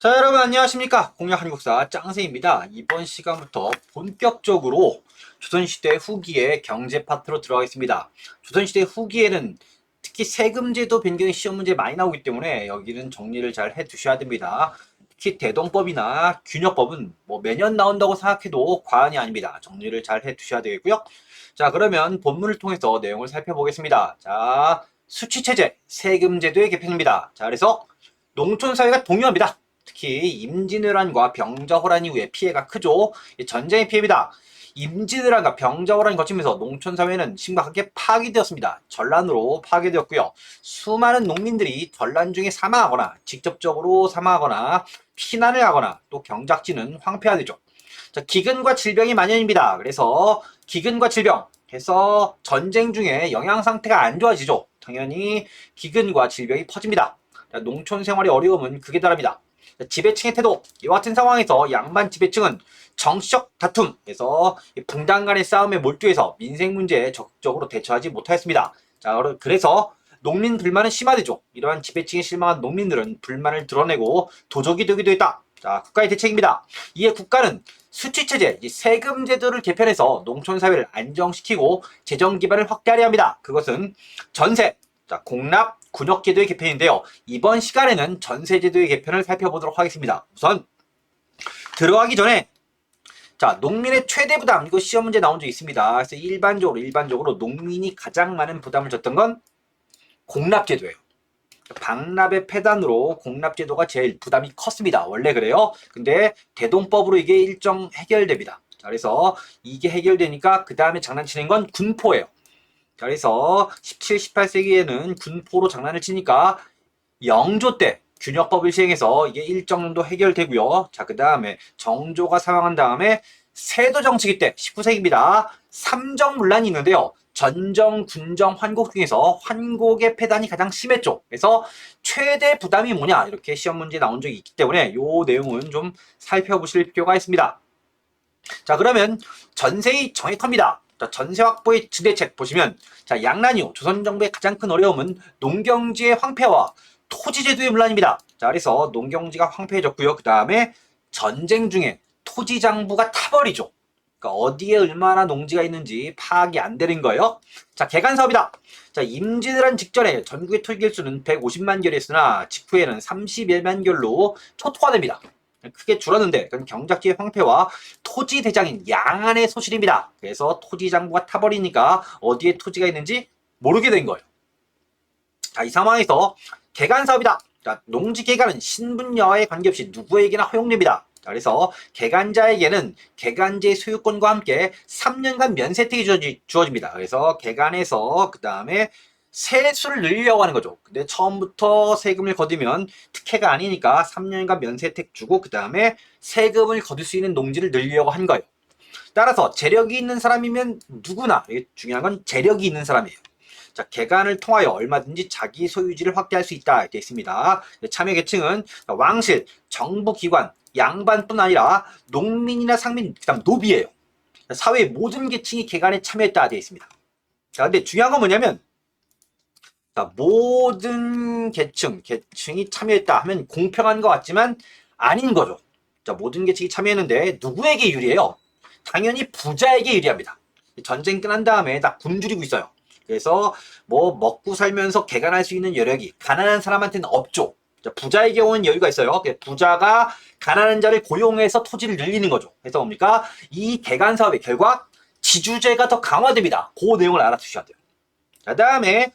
자, 여러분 안녕하십니까? 공략 한국사 짱쌤입니다. 이번 시간부터 본격적으로 조선시대 후기의 경제 파트로 들어가겠습니다. 조선시대 후기에는 특히 세금제도 변경의 시험 문제 많이 나오기 때문에 여기는 정리를 잘 해두셔야 됩니다. 특히 대동법이나 균역법은 뭐 매년 나온다고 생각해도 과언이 아닙니다. 정리를 잘 해두셔야 되겠고요. 자, 그러면 본문을 통해서 내용을 살펴보겠습니다. 자, 수취체제, 세금제도의 개편입니다. 자, 그래서 농촌사회가 동요합니다. 특히 임진왜란과 병자호란 이후에 피해가 크죠. 전쟁의 피해입니다. 임진왜란과 병자호란이 거치면서 농촌사회는 심각하게 파괴되었습니다. 전란으로 파괴되었고요. 수많은 농민들이 전란 중에 사망하거나 직접적으로 사망하거나 피난을 하거나 또 경작지는 황폐화되죠. 자, 기근과 질병이 만연입니다. 그래서 기근과 질병 해서 전쟁 중에 영양 상태가 안 좋아지죠. 당연히 기근과 질병이 퍼집니다. 자, 농촌 생활의 어려움은 극에 달합니다. 지배층의 태도, 이와 같은 상황에서 양반 지배층은 정치적 다툼에서 붕당 간의 싸움에 몰두해서 민생 문제에 적극적으로 대처하지 못하였습니다. 자, 그래서 농민 불만은 심화되죠. 이러한 지배층에 실망한 농민들은 불만을 드러내고 도적이 되기도 했다. 자, 국가의 대책입니다. 이에 국가는 수취체제, 세금 제도를 개편해서 농촌 사회를 안정시키고 재정 기반을 확대하려 합니다. 그것은 전세, 자, 공납, 군역제도의 개편인데요. 이번 시간에는 전세제도의 개편을 살펴보도록 하겠습니다. 우선 들어가기 전에 자, 농민의 최대 부담, 이거 시험 문제 나온 적 있습니다. 그래서 일반적으로 농민이 가장 많은 부담을 졌던 건 공납제도예요. 방납의 폐단으로 공납제도가 제일 부담이 컸습니다. 원래 그래요. 근데 대동법으로 이게 일정 해결됩니다. 자, 그래서 이게 해결되니까 그 다음에 장난치는 건 군포예요. 자, 그래서 17, 18세기에는 군포로 장난을 치니까 영조 때 균역법을 시행해서 이게 일정 정도 해결되고요. 자, 그 다음에 정조가 사망한 다음에 세도 정치기 때 19세기입니다. 삼정문란이 있는데요. 전정, 군정, 환곡 중에서 환곡의 폐단이 가장 심했죠. 그래서 최대 부담이 뭐냐 이렇게 시험 문제 나온 적이 있기 때문에 이 내용은 좀 살펴보실 필요가 있습니다. 자, 그러면 전세의 정액화입니다. 자, 전세 확보의 지대책 보시면 자, 양난 이후 조선 정부의 가장 큰 어려움은 농경지의 황폐와 토지제도의 문란입니다. 자, 그래서 농경지가 황폐해졌고요. 그 다음에 전쟁 중에 토지 장부가 타버리죠. 그러니까 어디에 얼마나 농지가 있는지 파악이 안 되는 거예요. 자, 개간 사업이다. 자, 임진왜란 직전에 전국의 토지 개수는 150만 결이었으나 직후에는 31만 결로 초토화됩니다. 크게 줄었는데 그건 경작지의 황폐와 토지 대장인 양안의 소실입니다. 그래서 토지 장부가 타버리니까 어디에 토지가 있는지 모르게 된 거예요. 자, 이 상황에서 개간 사업이다. 자, 농지 개간은 신분여하에 관계없이 누구에게나 허용됩니다. 자, 그래서 개간자에게는 개간지의 소유권과 함께 3년간 면세택이 주어집니다. 그래서 개간해서 그 다음에 세수를 늘리려고 하는 거죠. 근데 처음부터 세금을 거두면 특혜가 아니니까 3년간 면세택 주고 그 다음에 세금을 거둘 수 있는 농지를 늘리려고 한 거예요. 따라서 재력이 있는 사람이면 누구나, 이게 중요한 건 재력이 있는 사람이에요. 자, 개간을 통하여 얼마든지 자기 소유지를 확대할 수 있다 되어 있습니다. 참여 계층은 왕실, 정부기관, 양반뿐 아니라 농민이나 상민, 그 다음 노비예요. 사회의 모든 계층이 개간에 참여했다 되어 있습니다. 자, 근데 중요한 건 뭐냐면 자, 모든 계층이 참여했다 하면 공평한 것 같지만 아닌 거죠. 자, 모든 계층이 참여했는데 누구에게 유리해요? 당연히 부자에게 유리합니다. 전쟁 끝난 다음에 다 굶주리고 있어요. 그래서 뭐 먹고 살면서 개간할 수 있는 여력이 가난한 사람한테는 없죠. 자, 부자의 경우는 여유가 있어요. 부자가 가난한 자를 고용해서 토지를 늘리는 거죠. 그래서 뭡니까? 이 개간 사업의 결과 지주제가 더 강화됩니다. 그 내용을 알아두셔야 돼요. 자, 다음에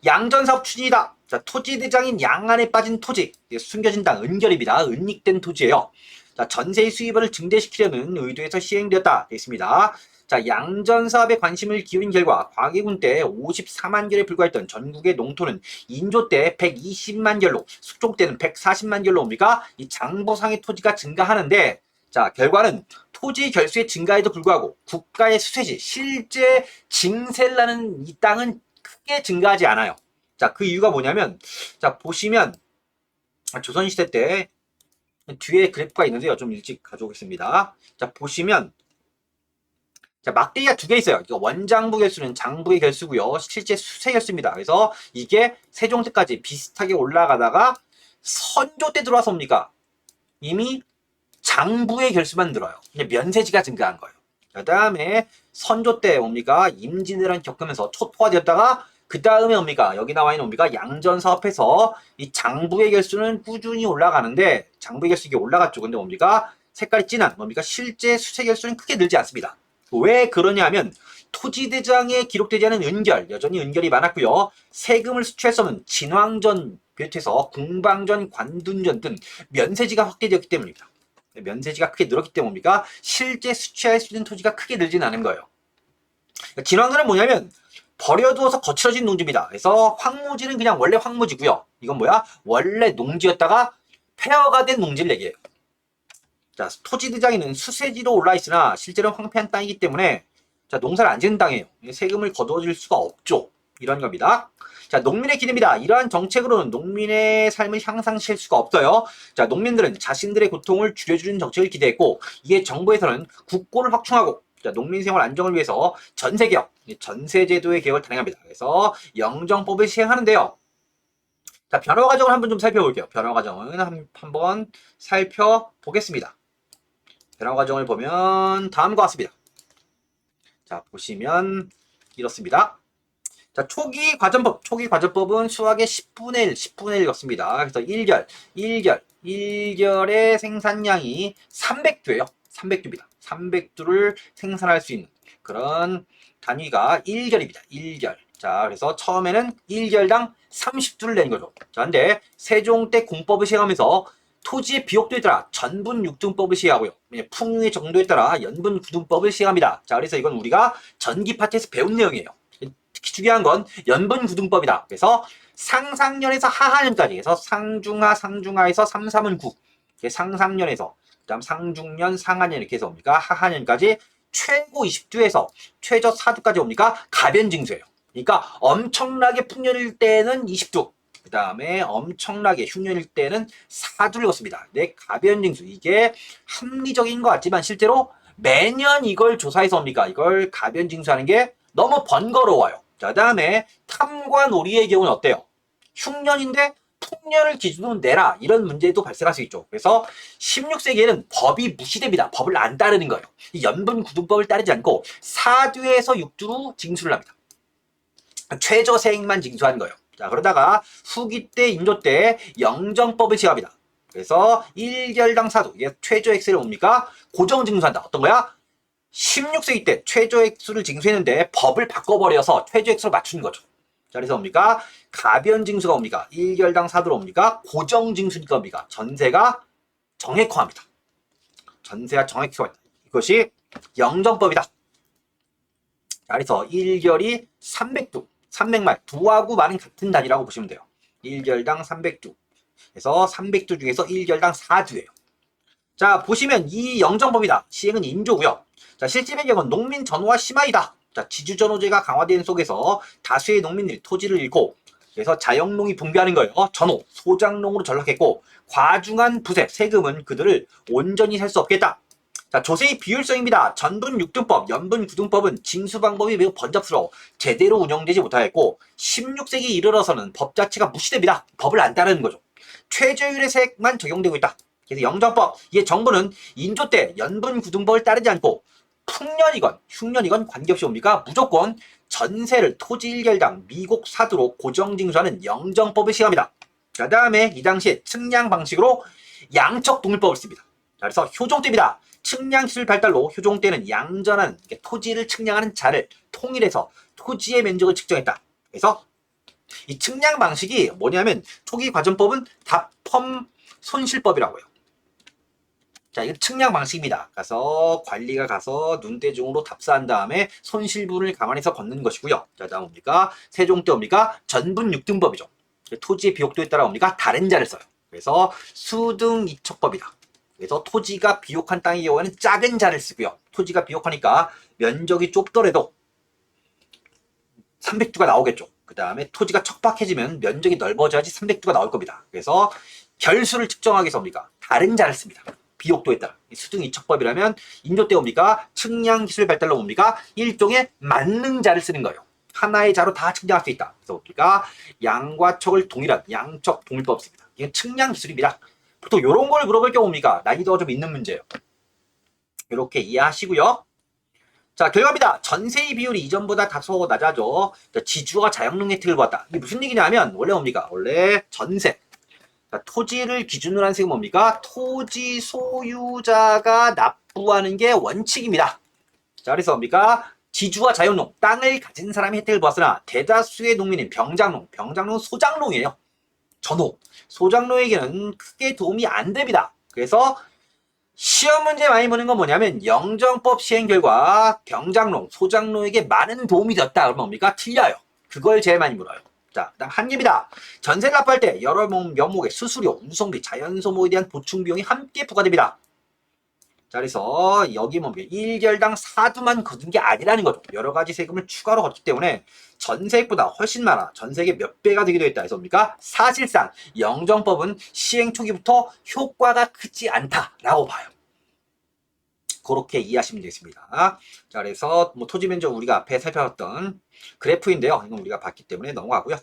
양전사업 추진이다. 자, 토지대장인 양안에 빠진 토지, 숨겨진 땅, 은결입니다. 은닉된 토지예요. 자, 전세의 수입원을 증대시키려는 의도에서 시행되었다. 되어 있습니다. 자, 양전사업에 관심을 기울인 결과 광해군 때 54만 결에 불과했던 전국의 농토는 인조 때 120만 결로, 숙종 때는 140만 결로 옵니까? 이 장부상의 토지가 증가하는데 자, 결과는 토지 결수의 증가에도 불구하고 국가의 수세지, 실제 징세를 나는 이 땅은 크게 증가하지 않아요. 자, 그 이유가 뭐냐면 자, 보시면 조선시대 때 뒤에 그래프가 있는데요. 좀 일찍 가져오겠습니다. 자, 보시면 자, 막대기가 두 개 있어요. 이거 원장부 결수는 장부의 결수고요. 실제 수세 결수입니다. 그래서 이게 세종 때까지 비슷하게 올라가다가 선조 때 들어와서 옵니까? 이미 장부의 결수만 늘어요. 면세지가 증가한 거예요. 그 다음에 선조 때 뭡니까? 임진왜란 겪으면서 초토화 되었다가 그 다음에 뭡니까? 여기 나와 있는 뭡니까? 양전 사업해서 이 장부의 결수는 꾸준히 올라가는데 장부의 결수 이게 올라갔죠. 근데 뭡니까? 색깔이 진한 뭡니까? 실제 수세 결수는 크게 늘지 않습니다. 왜 그러냐면 토지대장에 기록되지 않은 은결, 여전히 은결이 많았고요. 세금을 수취할 수 없는 진왕전 비롯해서 궁방전, 관둔전 등 면세지가 확대되었기 때문입니다. 면세지가 크게 늘었기 때문입니까? 실제 수취할 수 있는 토지가 크게 늘진 않은 거예요. 진왕전은 뭐냐면 버려두어서 거칠어진 농지입니다. 그래서 황무지는 그냥 원래 황무지고요. 이건 뭐야? 원래 농지였다가 폐허가 된 농지를 얘기해요. 자, 토지대장에는 수세지로 올라 있으나 실제로는 황폐한 땅이기 때문에 자, 농사를 안 짓는 땅이에요. 세금을 거둬줄 수가 없죠. 이런 겁니다. 자, 농민의 기대입니다. 이러한 정책으로는 농민의 삶을 향상시킬 수가 없어요. 자, 농민들은 자신들의 고통을 줄여주는 정책을 기대했고, 이에 정부에서는 국고를 확충하고, 자, 농민 생활 안정을 위해서 전세개혁, 전세제도의 개혁을 단행합니다. 그래서 영정법을 시행하는데요. 자, 변화 과정을 한번 좀 살펴볼게요. 변화 과정을 한번 살펴보겠습니다. 변화 과정을 보면 다음과 같습니다. 자, 보시면 이렇습니다. 자, 초기 과전법은 수학의 10분의 1였습니다. 그래서 1결의 생산량이 300두예요. 300두입니다. 300두를 생산할 수 있는 그런 단위가 1결입니다. 1결. 자, 그래서 처음에는 1결당 30두를 내는 거죠. 자, 근데 세종 때 공법을 시행하면서 토지의 비옥도에 따라 전분 6등법을 시행하고요. 풍류의 정도에 따라 연분 9등법을 시행합니다. 자, 그래서 이건 우리가 전기 파트에서 배운 내용이에요. 특히 중요한 건 연분 9등법이다. 그래서 상상년에서 하하년까지 해서 상중하에서 3, 3은 9. 상상년에서 그다음 상중년, 상하년 이렇게 해서 옵니까? 하하년까지 최고 20두에서 최저 4두까지 옵니까? 가변징수예요. 그러니까 엄청나게 풍년일 때는 20두. 그 다음에 엄청나게 흉년일 때는 4두를 걷습니다. 네, 가변징수. 이게 합리적인 것 같지만 실제로 매년 이걸 조사해서 옵니까? 이걸 가변징수하는 게 너무 번거로워요. 자, 그 다음에 탐관오리의 경우는 어때요? 흉년인데 풍년을 기준으로 내라. 이런 문제도 발생할 수 있죠. 그래서 16세기에는 법이 무시됩니다. 법을 안 따르는 거예요. 연분 구등법을 따르지 않고 4두에서 6두로 징수를 합니다. 최저 세액만 징수하는 거예요. 자, 그러다가 후기 때, 인조 때 영정법을 시행합니다. 그래서 1결당 4두, 이게 최저 액수를 뭡니까? 고정 징수한다. 어떤 거야? 16세기 때 최저 액수를 징수했는데 법을 바꿔버려서 최저 액수를 맞춘 거죠. 자, 그래서 뭡니까? 가변 징수가 뭡니까? 1결당 4두로 뭡니까? 고정 징수니까 뭡니까? 전세가 정액화합니다. 전세가 정액화합니다. 이것이 영정법이다. 자, 그래서 1결이 300두. 300말, 두하고 말은 같은 단위라고 보시면 돼요. 1결당 300두. 그래서 300두 중에서 1결당 4두예요. 자, 보시면 이 영정법이다. 시행은 인조고요. 자, 실제 배경은 농민 전호가 심하이다. 자, 지주전호제가 강화된 속에서 다수의 농민들이 토지를 잃고 그래서 자영농이 붕괴하는 거예요. 전호, 소장농으로 전락했고 과중한 부세, 세금은 그들을 온전히 살 수 없겠다. 자, 조세의 비효율성입니다. 전분 6등법, 연분 9등법은 징수 방법이 매우 번잡스러워 제대로 운영되지 못하였고 16세기 이르러서는 법 자체가 무시됩니다. 법을 안 따르는 거죠. 최저율의 세액만 적용되고 있다. 그래서 영정법, 이게 정부는 인조 때 연분 9등법을 따르지 않고 풍년이건 흉년이건 관계없이 옵니까? 무조건 전세를 토지 1결당 미곡 4두로 고정징수하는 영정법을 시행합니다. 그 다음에 이 당시에 측량 방식으로 양척 동일법을 씁니다. 자, 그래서 효종 때입니다. 측량 기술 발달로 효종 때는 양전한 토지를 측량하는 자를 통일해서 토지의 면적을 측정했다. 그래서 이 측량 방식이 뭐냐면 초기 과전법은 답펌 손실법이라고 해요. 자, 이건 측량 방식입니다. 가서 관리가 가서 눈대중으로 답사한 다음에 손실분을 감안해서 걷는 것이고요. 자, 다음 뭡니까? 세종 때 뭡니까? 전분 6등법이죠. 토지의 비옥도에 따라 뭡니까? 다른 자를 써요. 그래서 수등 이척법이다. 그래서 토지가 비옥한 땅의 경우에는 작은 자를 쓰고요. 토지가 비옥하니까 면적이 좁더라도 300두가 나오겠죠. 그 다음에 토지가 척박해지면 면적이 넓어져야지 300두가 나올 겁니다. 그래서 결수를 측정하기 위해서 뭡니까? 다른 자를 씁니다. 비옥도에 따라. 수등 이척법이라면 인조 때 뭡니까? 측량 기술 발달로 뭡니까? 일종의 만능 자를 쓰는 거예요. 하나의 자로 다 측량할 수 있다. 그래서 뭡니까? 양과 척을 동일한 양척 동일법 씁니다. 이건 측량 기술입니다. 또 이런 걸 물어볼 경우입니까? 난이도가 좀 있는 문제예요. 이렇게 이해하시고요. 자, 결과입니다. 전세의 비율이 이전보다 다소 낮아져 지주와 자영농 혜택을 받았다. 이게 무슨 얘기냐면 원래 뭡니까? 원래 전세. 자, 토지를 기준으로 한 세금 뭡니까? 토지 소유자가 납부하는 게 원칙입니다. 자, 그래서 뭡니까? 지주와 자영농, 땅을 가진 사람이 혜택을 받았으나 대다수의 농민은 병장농, 병장농은 소장농이에요. 전호. 소장농에게는 크게 도움이 안 됩니다. 그래서 시험 문제 많이 보는 건 뭐냐면 영정법 시행 결과 병장농, 소장농에게 많은 도움이 됐다. 그러면 뭡니까? 틀려요. 그걸 제일 많이 물어요. 자, 그다음 한 개입니다. 전세를 납부할 때 여러 명목의 수수료, 운송비, 자연소모에 대한 보충 비용이 함께 부과됩니다. 자, 그래서 여기 뭡니까? 1결당 4두만 거둔 게 아니라는 거죠. 여러 가지 세금을 추가로 걷기 때문에 전세액보다 훨씬 많아. 전세액의 몇 배가 되기도 했다 해서 뭡니까? 사실상 영정법은 시행 초기부터 효과가 크지 않다라고 봐요. 그렇게 이해하시면 되겠습니다. 자, 그래서 뭐 토지 면적 우리가 앞에 살펴봤던 그래프인데요. 이건 우리가 봤기 때문에 넘어가고요.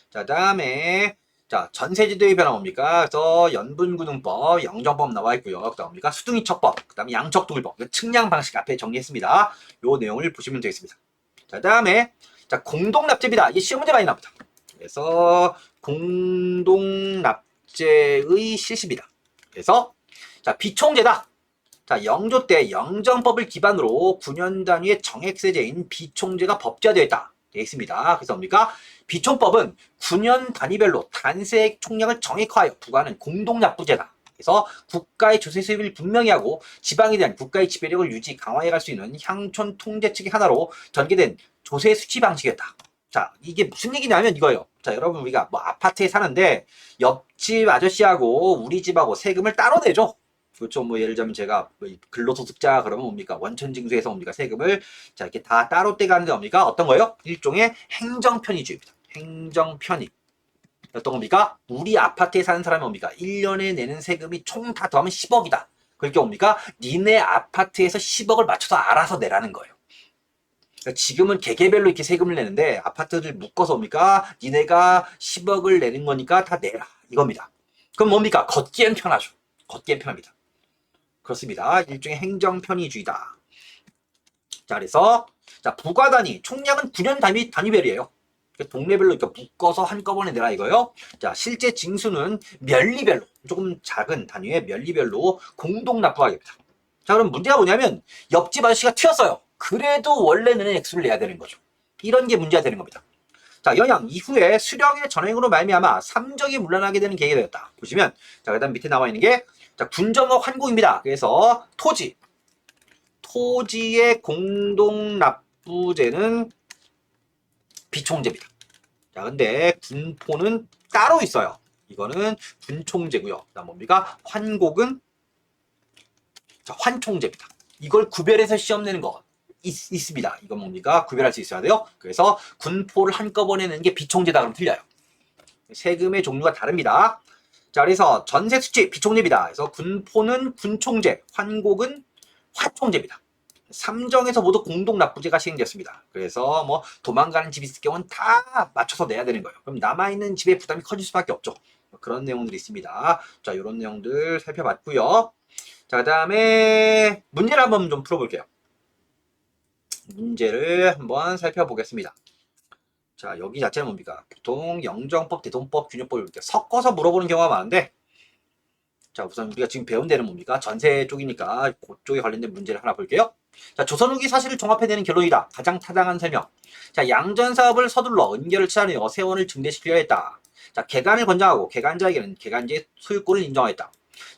자, 다음에 자, 전세제도의 변화 뭡니까? 그래서 연분구등법, 영정법 나와 있고요. 그다음 뭡니까? 수등이척법, 그다음에 양척도일법, 측량 방식 앞에 정리했습니다. 요 내용을 보시면 되겠습니다. 자, 다음에 자, 공동납제입니다. 이게 시험 문제 많이 나옵니다. 그래서 공동납제의 실시입니다. 그래서 자, 비총제다. 자, 영조 때 영정법을 기반으로 9년 단위의 정액세제인 비총제가 법제화되어 있다. 되어 있습니다. 그래서 뭡니까? 비총법은 9년 단위별로 단세액 총량을 정액화하여 부과하는 공동납부제다. 그래서 국가의 조세 수입을 분명히 하고 지방에 대한 국가의 지배력을 유지 강화해 갈 수 있는 향촌 통제책의 하나로 전개된 조세 수치 방식이었다. 자, 이게 무슨 얘기냐면 이거예요. 자, 여러분 우리가 뭐 아파트에 사는데 옆집 아저씨하고 우리 집하고 세금을 따로 내죠. 그렇죠. 뭐 예를 들자면 제가 근로소득자 그러면 뭡니까? 원천징수에서 뭡니까? 세금을 자 이렇게 다 따로 떼가는데 뭡니까? 어떤 거예요? 일종의 행정편의주의입니다. 행정편의. 어떤 겁니까? 우리 아파트에 사는 사람이 뭡니까? 1년에 내는 세금이 총 다 더하면 10억이다. 그러니까 뭡니까? 니네 아파트에서 10억을 맞춰서 알아서 내라는 거예요. 그러니까 지금은 개개별로 이렇게 세금을 내는데 아파트들 묶어서 뭡니까? 니네가 10억을 내는 거니까 다 내라. 이겁니다. 그럼 뭡니까? 걷기엔 편하죠. 걷기엔 편합니다. 그렇습니다. 일종의 행정편의주의다. 자, 그래서 자 부과단위 총량은 9년 단위별이에요. 동네별로 이렇게 묶어서 한꺼번에 내라 이거요. 자, 실제 징수는 면리별로 조금 작은 단위의 면리별로 공동 납부하겠다. 자, 그럼 문제가 뭐냐면 옆집 아저씨가 튀었어요. 그래도 원래 내는 액수를 내야 되는 거죠. 이런 게 문제가 되는 겁니다. 자, 영양 이후에 수령의 전횡으로 말미암아 삼적이 문란하게 되는 계기가 되었다. 보시면 자, 그다음 밑에 나와 있는 게 자, 군정업 환공입니다. 그래서 토지의 공동 납부제는 비총제입니다. 자, 근데 군포는 따로 있어요. 이거는 군총제고요. 그다음 뭡니까? 환곡은 자, 환총제입니다. 이걸 구별해서 시험 내는 거 있습니다. 이건 뭡니까? 구별할 수 있어야 돼요. 그래서 군포를 한꺼번에 내는 게 비총제다 그러면 틀려요. 세금의 종류가 다릅니다. 자, 그래서 전세 수치 비총제입니다. 그래서 군포는 군총제, 환곡은 화총제입니다. 3정에서 모두 공동납부제가 시행되었습니다. 그래서 뭐 도망가는 집이 있을 경우는 다 맞춰서 내야 되는 거예요. 그럼 남아있는 집의 부담이 커질 수밖에 없죠. 그런 내용들이 있습니다. 자, 이런 내용들 살펴봤고요. 자, 그 다음에 문제를 한번 좀 풀어볼게요. 문제를 한번 살펴보겠습니다. 자, 여기 자체는 뭡니까? 보통 영정법, 대동법, 균형법을 이렇게 섞어서 물어보는 경우가 많은데 자, 우선 우리가 지금 배운 데는 뭡니까? 전세 쪽이니까 그쪽에 관련된 문제를 하나 볼게요. 자, 조선 후기 사실을 종합해내는 결론이다. 가장 타당한 설명. 자, 양전사업을 서둘러 은결을 취하려 세원을 증대시키려 했다. 자, 개간을 권장하고 개간자에게는 개간지의 소유권을 인정하였다.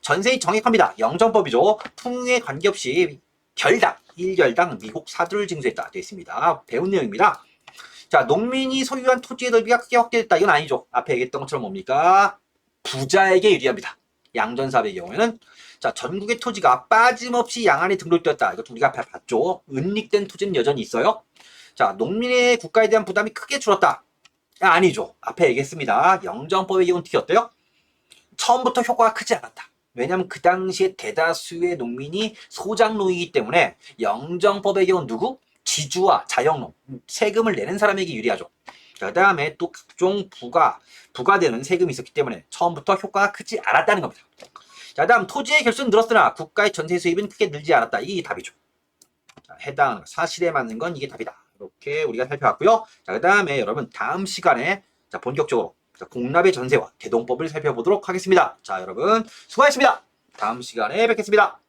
전세의 정액합니다. 영정법이죠. 풍에 관계없이 결당, 1결당 미국 사두를 징수했다. 되어 있습니다. 배운 내용입니다. 자, 농민이 소유한 토지의 넓이가 크게 확대됐다. 이건 아니죠. 앞에 얘기했던 것처럼 뭡니까? 부자에게 유리합니다. 양전사업의 경우에는 자, 전국의 토지가 빠짐없이 양안에 등록되었다. 이것도 우리가 봤죠. 은닉된 토지는 여전히 있어요. 자, 농민의 국가에 대한 부담이 크게 줄었다. 아니죠. 앞에 얘기했습니다. 영정법의 경우는 특히 어때요? 처음부터 효과가 크지 않았다. 왜냐하면 그 당시에 대다수의 농민이 소장농이기 때문에 영정법의 경우는 누구? 지주와 자영농, 세금을 내는 사람에게 유리하죠. 그 다음에 또 각종 부과되는 세금이 있었기 때문에 처음부터 효과가 크지 않았다는 겁니다. 자, 다음 토지의 결수는 늘었으나 국가의 전세 수입은 크게 늘지 않았다. 이게 답이죠. 자, 해당 사실에 맞는 건 이게 답이다. 이렇게 우리가 살펴봤고요. 자, 그 다음에 여러분 다음 시간에 자, 본격적으로 공납의 전세와 대동법을 살펴보도록 하겠습니다. 자, 여러분 수고하셨습니다. 다음 시간에 뵙겠습니다.